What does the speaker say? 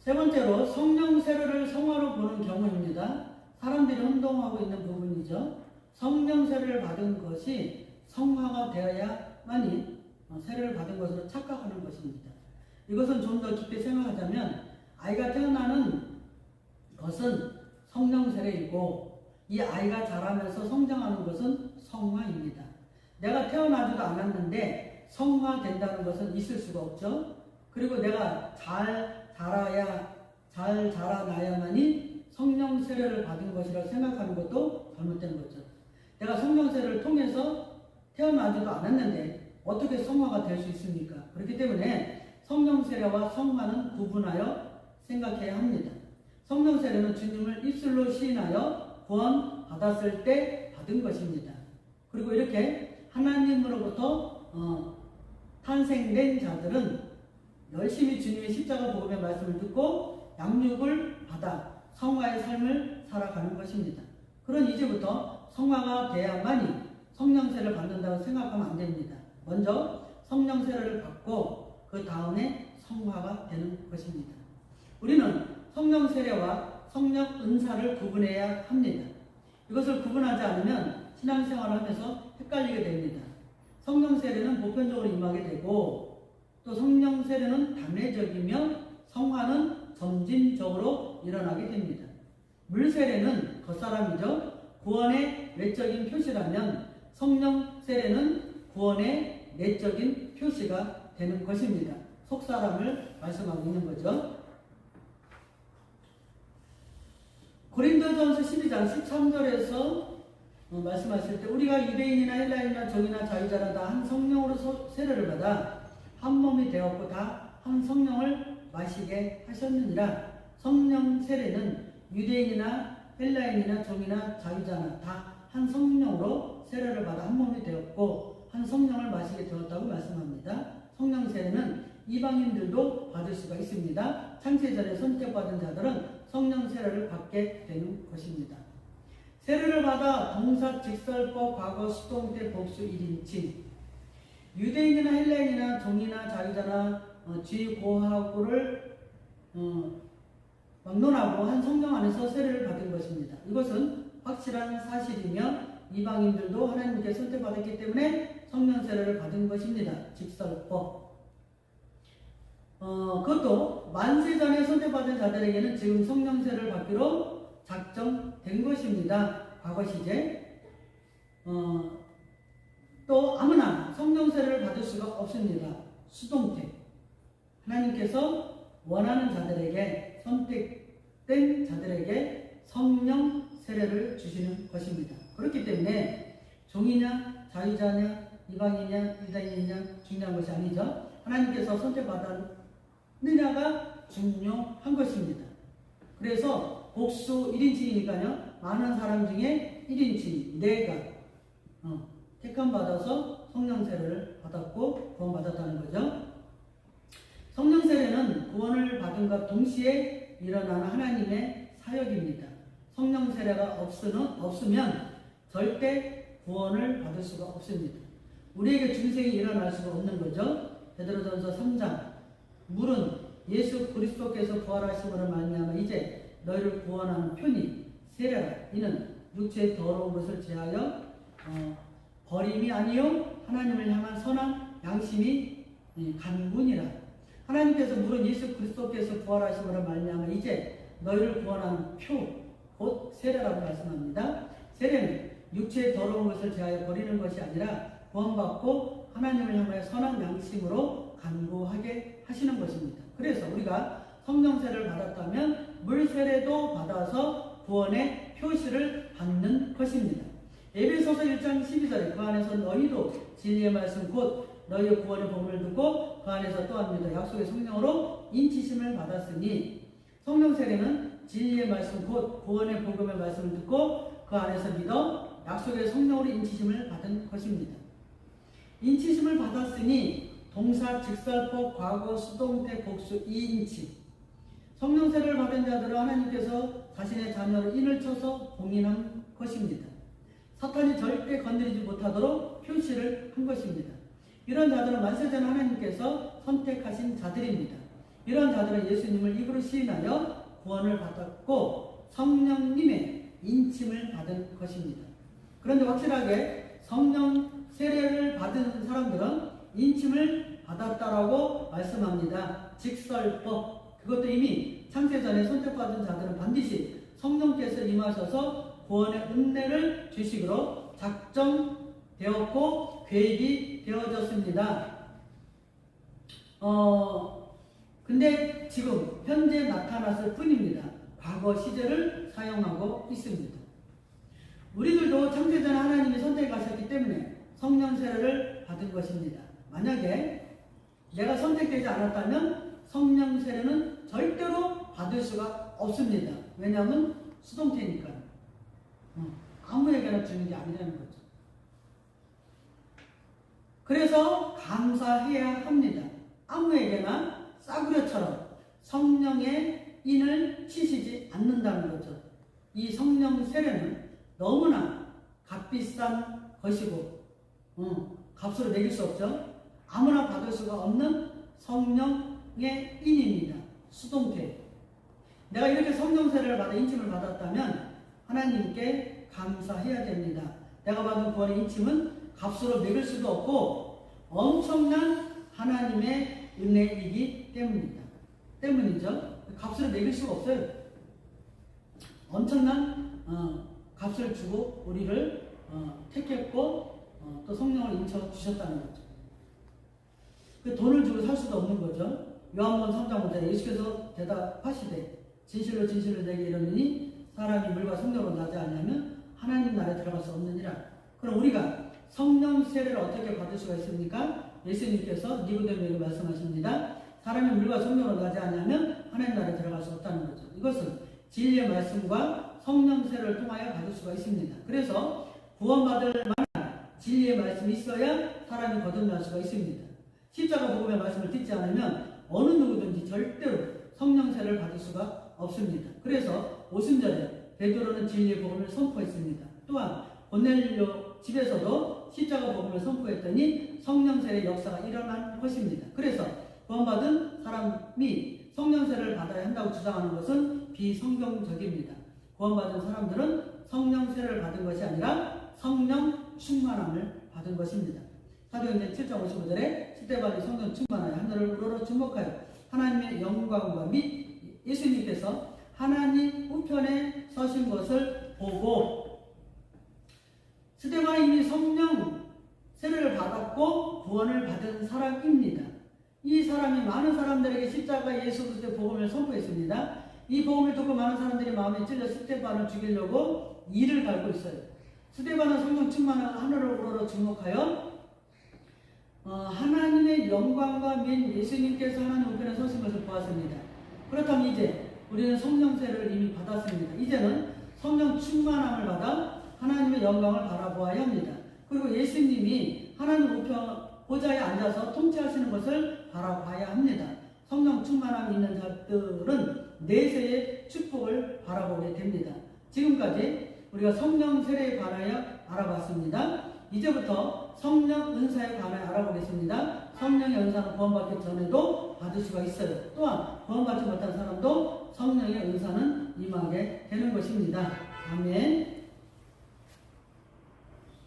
세 번째로 성령 세례를 성화로 보는 경우입니다. 사람들이 혼동하고 있는 부분이죠. 성령 세례를 받은 것이 성화가 되어야만이 세례를 받은 것으로 착각하는 것입니다. 이것은 좀 더 깊게 생각하자면 아이가 태어나는 것은 성령 세례이고 이 아이가 자라면서 성장하는 것은 성화입니다. 내가 태어나지도 않았는데 성화된다는 것은 있을 수가 없죠. 그리고 내가 잘 자라나야만이 성령 세례를 받은 것이라고 생각하는 것도 잘못된 거죠. 내가 성령 세례를 통해서 태어나지도 않았는데 어떻게 성화가 될 수 있습니까? 그렇기 때문에 성령 세례와 성화는 구분하여 생각해야 합니다. 성령 세례는 주님을 입술로 시인하여 구원 받았을 때 받은 것입니다. 그리고 이렇게 하나님으로부터 탄생된 자들은 열심히 주님의 십자가 복음의 말씀을 듣고 양육을 받아 성화의 삶을 살아가는 것입니다. 그런 이제부터 성화가 돼야만이 성령 세례를 받는다고 생각하면 안 됩니다. 먼저 성령 세례를 받고 그 다음에 성화가 되는 것입니다. 우리는 성령 세례와 성령 은사를 구분해야 합니다. 이것을 구분하지 않으면 신앙생활을 하면서 헷갈리게 됩니다. 성령 세례는 보편적으로 임하게 되고 또 성령 세례는 단회적이며 성화는 점진적으로 일어나게 됩니다. 물 세례는 겉사람이죠. 구원의 외적인 표시라면 성령 세례는 구원의 내적인 표시가 되는 것입니다. 속사람을 말씀하고 있는 거죠. 고린도전서 12장 13절에서 말씀하실 때 우리가 유대인이나 헬라인이나 종이나 자유자나 다 한 성령으로 세례를 받아 한 몸이 되었고 다 한 성령을 마시게 하셨느니라. 성령 세례는 유대인이나 헬라인이나 종이나 자유자나 다 한 성령으로 세례를 받아 한 몸이 되었고 한 성령을 마시게 되었다고 말씀합니다. 성령 세례는 이방인들도 받을 수가 있습니다. 창세전에 선택받은 자들은 성령 세례를 받게 되는 것입니다. 세례를 받아 동사, 직설법, 과거, 수동태, 복수, 1인칭 유대인이나 헬라인이나 종이나 자유자나 쥐, 고하고를 막론하고 한 성령 안에서 세례를 받은 것입니다. 이것은 확실한 사실이며 이방인들도 하나님께 선택받았기 때문에 성령 세례를 받은 것입니다. 직설법. 그것도 만세 전에 선택받은 자들에게는 지금 성령 세례를 받기로 작정된 것입니다. 과거 시제. 또 아무나 성령 세례를 받을 수가 없습니다. 수동태. 하나님께서 원하는 자들에게 선택된 자들에게 성령 세례를 주시는 것입니다. 그렇기 때문에 종이냐 자유자냐 이방이냐 유다인이냐 중요한 것이 아니죠. 하나님께서 선택받았느냐가 중요한 것입니다. 그래서 복수 1인칭이니까요. 많은 사람 중에 1인칭 내가 택함 받아서 성령 세례를 받았고 구원받았다는 거죠. 성령 세례는 구원을 받은과 동시에 일어나는 하나님의 사역입니다. 성령 세례가 없으면 절대 구원을 받을 수가 없습니다. 우리에게 중생이 일어날 수가 없는 거죠. 베드로전서 3장 물은 예수 그리스도께서 부활하심으로 말미암아 이제 너희를 구원하는 표니 세례라. 이는 육체의 더러운 것을 제하여 버림이 아니요 하나님을 향한 선한 양심이 간군이라. 하나님께서 물은 예수 그리스도께서 부활하심으로 말미암아 이제 너희를 구원하는 표 곧 세례라고 말씀합니다. 세례는 육체의 더러운 것을 제하여 버리는 것이 아니라 구원받고 하나님을 향하여 선한 양심으로 간구하게 하시는 것입니다. 그래서 우리가 성령 세례를 받았다면 물 세례도 받아서 구원의 표시를 받는 것입니다. 에베소서 1장 12절에 그 안에서 너희도 진리의 말씀 곧 너희의 구원의 복음을 듣고 그 안에서 또한 믿어 약속의 성령으로 인치심을 받았으니 성령 세례는 진리의 말씀 곧 구원의 복음의 말씀을 듣고 그 안에서 믿어 약속의 성령으로 인치심을 받은 것입니다. 인치심을 받았으니 동사, 직설법, 과거, 수동태, 복수, 2인칭 성령 세례를 받은 자들은 하나님께서 자신의 자녀를 인을 쳐서 봉인한 것입니다. 사탄이 절대 건드리지 못하도록 표시를 한 것입니다. 이런 자들은 만세전 하나님께서 선택하신 자들입니다. 이런 자들은 예수님을 입으로 시인하여 구원을 받았고 성령님의 인침을 받은 것입니다. 그런데 확실하게 성령 세례를 받은 사람들은 인침을 받았다라고 말씀합니다. 직설법, 그것도 이미 창세전에 선택받은 자들은 반드시 성령께서 임하셔서 구원의 은혜를 주시기로 작정되었고 계획이 되어졌습니다. 근데 지금 현재 나타났을 뿐입니다. 과거 시제를 사용하고 있습니다. 우리들도 창세전에 하나님이 선택하셨기 때문에 성령 세례를 받은 것입니다. 만약에 내가 선택되지 않았다면 성령 세례는 절대로 받을 수가 없습니다. 왜냐하면 수동태니까요. 아무에게나 주는 게 아니라는 거죠. 그래서 감사해야 합니다. 아무에게나 싸구려처럼 성령의 인을 치시지 않는다는 거죠. 이 성령 세례는 너무나 값비싼 것이고 값으로 매길 수 없죠. 아무나 받을 수가 없는 성령의 인입니다. 수동태. 내가 이렇게 성령 세례를 받아 인침을 받았다면 하나님께 감사해야 됩니다. 내가 받은 구원의 인침은 값으로 매길 수도 없고 엄청난 하나님의 은혜이기 때문이죠. 값으로 매길 수가 없어요. 엄청난 값을 주고 우리를 택했고 또 성령을 인쳐 주셨다는 거죠. 그 돈을 주고 살 수도 없는 거죠. 요한복음 3장 5절에 예수께서 대답하시되 진실로 진실로 내게 이르노니 사람이 물과 성령으로 나지 않으면 하나님 나라에 들어갈 수 없느니라. 그럼 우리가 성령 세례를 어떻게 받을 수가 있습니까? 예수님께서 니고데모에게 말씀하십니다. 사람이 물과 성령으로 나지 않으면 하나님 나라에 들어갈 수 없다는 거죠. 이것은 진리의 말씀과 성령 세례를 통하여 받을 수가 있습니다. 그래서 구원받을 만한 진리의 말씀이 있어야 사람이 거듭날 수가 있습니다. 십자가 복음의 말씀을 듣지 않으면 어느 누구든지 절대로 성령 세례를 받을 수가 없습니다. 그래서 오순절에 베드로는 진리의 복음을 선포했습니다. 또한 고넬료 집에서도 십자가 복음을 선포했더니 성령 세례 역사가 일어난 것입니다. 그래서 구원받은 사람이 성령 세례를 받아야 한다고 주장하는 것은 비성경적입니다. 구원받은 사람들은 성령 세례를 받은 것이 아니라 성령 충만함을 받은 것입니다. 사도행전 7장 55절에 스데반이 성령 충만하여 하늘을 우러러 주목하여 하나님의 영광과 및 예수님께서 하나님 우편에 서신 것을 보고, 스데반이 이미 성령 세례를 받았고 구원을 받은 사람입니다. 이 사람이 많은 사람들에게 십자가 예수 그리스도의 복음을 선포했습니다. 이 복음을 듣고 많은 사람들이 마음에 찔려 스데반을 죽이려고 이를 갈고 있어요. 스데반은 성령 충만한 하늘을 우러러 주목하여 하나님의 영광과 및 예수님께서 하나님 우편에 서신 것을 보았습니다. 그렇다면 이제 우리는 성령 세례를 이미 받았습니다. 이제는 성령 충만함을 받아 하나님의 영광을 바라보아야 합니다. 그리고 예수님이 하나님 우편 보좌에 앉아서 통치하시는 것을 바라봐야 합니다. 성령 충만함이 있는 자들은 내세의 축복을 바라보게 됩니다. 지금까지 우리가 성령 세례에 관하여 알아봤습니다. 이제부터 성령 은사에 관하여 알아보겠습니다. 성령의 은사는 구원받기 전에도 받을 수가 있어요. 또한 구원받지 못한 사람도 성령의 은사는 임하게 되는 것입니다. 아멘.